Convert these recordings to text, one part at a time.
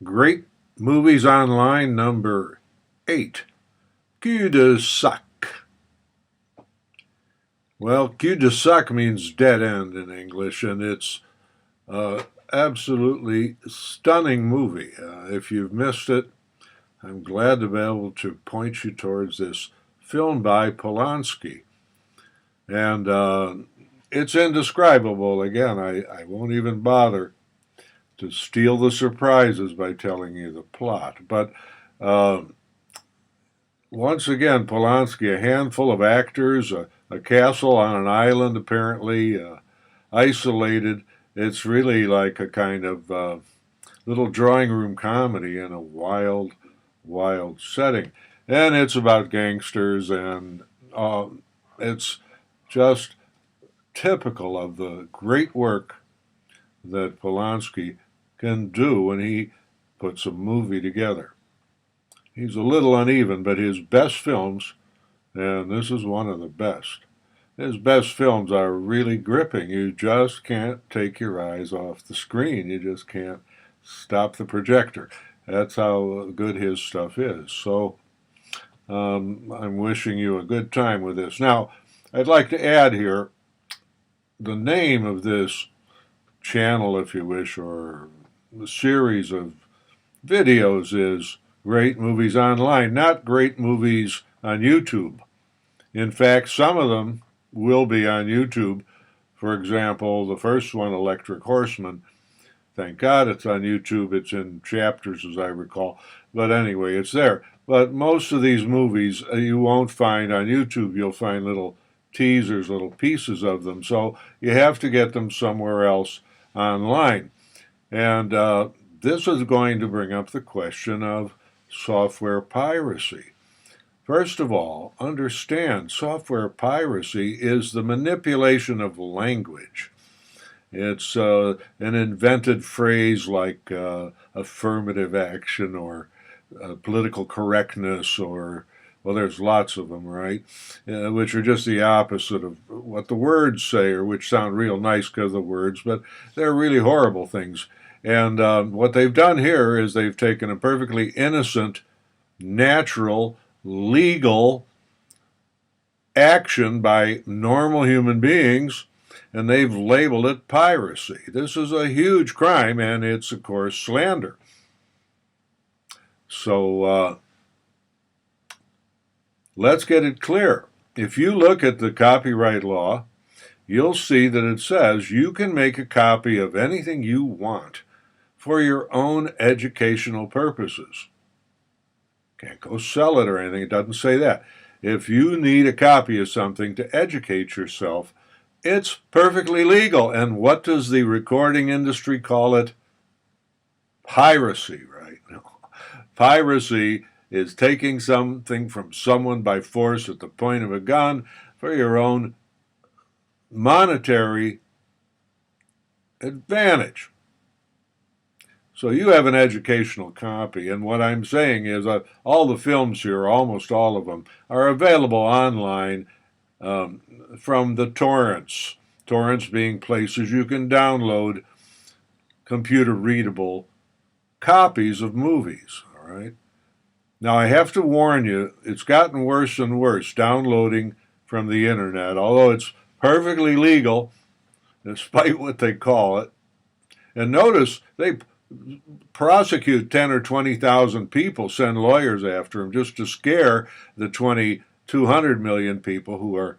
Great Movies Online number 8, Cul de Sac. Well, Cul de Sac means dead end in English, and it's absolutely stunning movie. If you've missed it, I'm glad to be able to point you towards this film by Polanski. And it's indescribable. Again, I won't even bother to steal the surprises by telling you the plot. But once again, Polanski, a handful of actors, a castle on an island, apparently isolated. It's really like a kind of little drawing room comedy in a wild, wild setting. And it's about gangsters, and it's just typical of the great work that Polanski can do when he puts a movie together. He's a little uneven, but his best films, and this is one of the best, his best films are really gripping. You just can't take your eyes off the screen. You just can't stop the projector. That's how good his stuff is. So I'm wishing you a good time with this. Now, I'd like to add here the name of this channel, if you wish, or the series of videos is Great Movies Online, not Great Movies on YouTube. In fact, some of them will be on YouTube. For example, the first one, Electric Horseman, thank God it's on YouTube. It's in chapters, as I recall. But anyway, it's there. But most of these movies you won't find on YouTube. You'll find little teasers, little pieces of them. So you have to get them somewhere else online. And this is going to bring up the question of software piracy. First of all, understand software piracy is the manipulation of language. It's an invented phrase like affirmative action or political correctness, or, well, there's lots of them, right? Which are just the opposite of what the words say, or which sound real nice because of the words, but they're really horrible things. And what they've done here is they've taken a perfectly innocent, natural, legal action by normal human beings, and they've labeled it piracy. This is a huge crime, and it's, of course, slander. So let's get it clear. If you look at the copyright law, you'll see that it says you can make a copy of anything you want for your own educational purposes. Can't go sell it or anything. It doesn't say that. If you need a copy of something to educate yourself, it's perfectly legal. And what does the recording industry call it? Piracy, right? No. Piracy is taking something from someone by force at the point of a gun for your own monetary advantage. So you have an educational copy, and what I'm saying is all the films here, almost all of them, are available online from the torrents. Torrents being places you can download computer-readable copies of movies, all right? Now, I have to warn you, it's gotten worse and worse, downloading from the internet, although it's perfectly legal, despite what they call it. And notice, they prosecute 10 or 20,000 people, send lawyers after them just to scare the 200 million people who are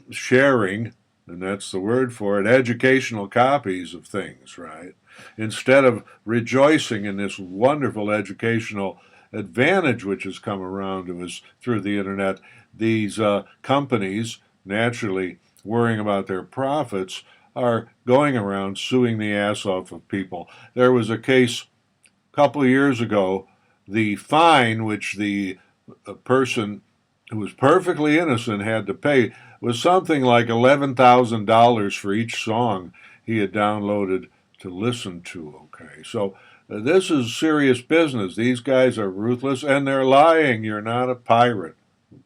sharing, and that's the word for it, educational copies of things, right? Instead of rejoicing in this wonderful educational advantage which has come around to us through the internet, these companies, naturally worrying about their profits, are going around suing the ass off of people. There was a case a couple of years ago, the fine which the person who was perfectly innocent had to pay was something like $11,000 for each song he had downloaded to listen to. Okay, so this is serious business. These guys are ruthless, and they're lying. You're not a pirate.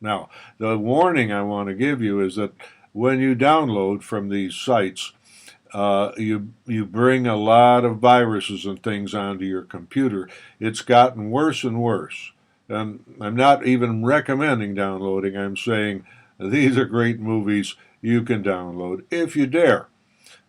Now, the warning I want to give you is that when you download from these sites, you bring a lot of viruses and things onto your computer. It's gotten worse and worse. And I'm not even recommending downloading. I'm saying these are great movies you can download if you dare.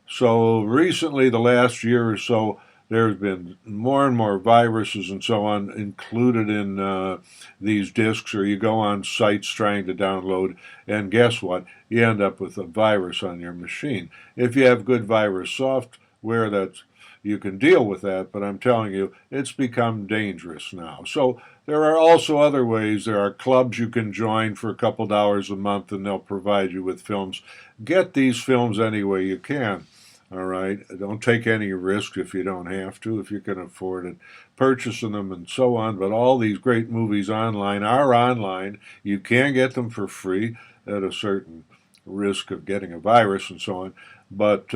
So recently, the last year or so, there's been more and more viruses and so on included in these disks, or you go on sites trying to download, and guess what? You end up with a virus on your machine. If you have good virus software, that's you can deal with that, but I'm telling you, it's become dangerous now. So there are also other ways. There are clubs you can join for a couple dollars a month, and they'll provide you with films. Get these films any way you can. All right. Don't take any risk if you don't have to, if you can afford it, purchasing them and so on. But all these great movies online are online. You can get them for free at a certain risk of getting a virus and so on. But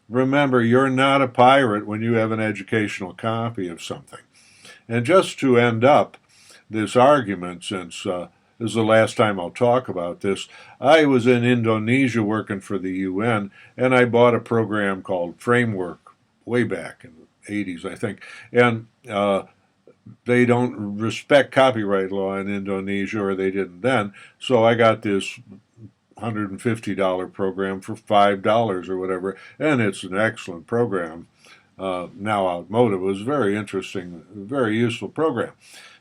remember, you're not a pirate when you have an educational copy of something. And just to end up this argument, since this is the last time I'll talk about this, I was in Indonesia working for the UN, and I bought a program called Framework way back in the 80s, I think. And they don't respect copyright law in Indonesia, or they didn't then. So I got this $150 program for $5 or whatever, and it's an excellent program. Now outmoded. It was very interesting, very useful program.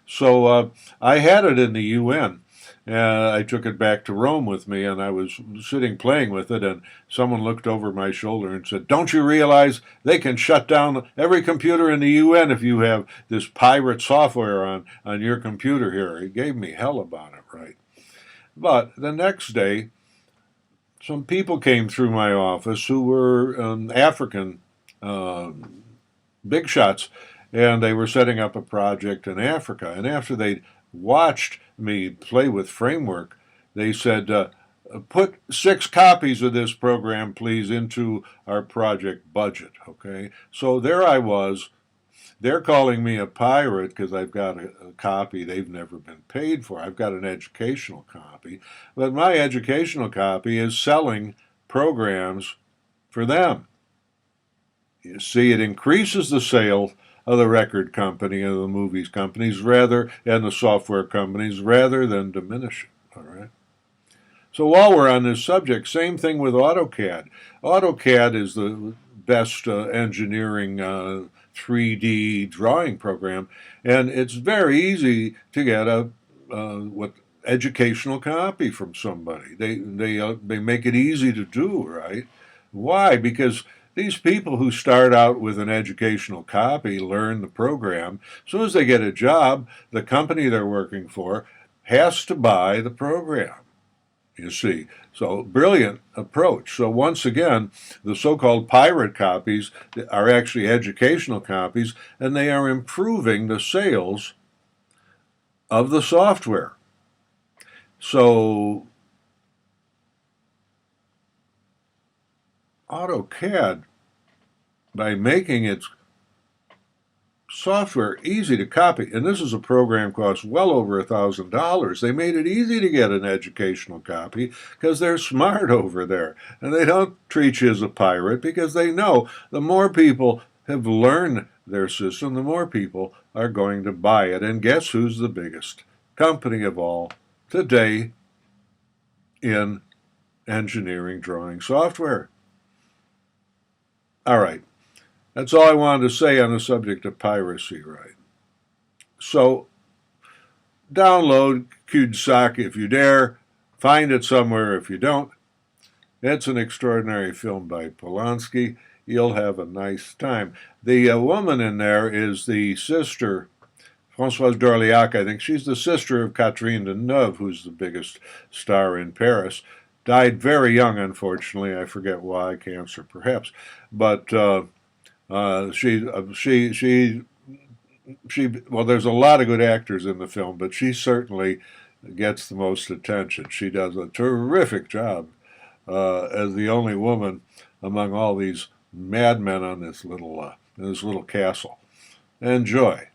So I had it in the UN. I took it back to Rome with me, and I was sitting playing with it, and someone looked over my shoulder and said, "Don't you realize they can shut down every computer in the UN if you have this pirate software on your computer here?" He gave me hell about it, right? But the next day, some people came through my office who were African uh, big shots, and they were setting up a project in Africa. And after they watched me play with Framework, they said, "Put 6 copies of this program, please, into our project budget." Okay, so there I was. They're calling me a pirate because I've got a copy they've never been paid for. I've got an educational copy, but my educational copy is selling programs for them. You see, it increases the sale of the record company and the movies companies and the software companies rather than diminish it. All right. So while we're on this subject, same thing with AutoCAD. AutoCAD is the best engineering 3D drawing program, and it's very easy to get a what educational copy from somebody. They make it easy to do, right? Why? Because these people who start out with an educational copy learn the program. As soon as they get a job, the company they're working for has to buy the program. You see, so brilliant approach. So once again, the so-called pirate copies are actually educational copies, and they are improving the sales of the software. So AutoCAD, by making its software easy to copy, and this is a program costs well over $1,000. They made it easy to get an educational copy because they're smart over there, and they don't treat you as a pirate because they know the more people have learned their system, the more people are going to buy it. And guess who's the biggest company of all today in engineering drawing software? All right. That's all I wanted to say on the subject of piracy, right? So, download Cul de Sac if you dare. Find it somewhere if you don't. It's an extraordinary film by Polanski. You'll have a nice time. The woman in there is the sister, Françoise d'Orléac, I think. She's the sister of Catherine Deneuve, who's the biggest star in Paris. Died very young, unfortunately. I forget why, cancer perhaps. But she well, there's a lot of good actors in the film, but she certainly gets the most attention. She does a terrific job as the only woman among all these madmen on this little castle. Enjoy.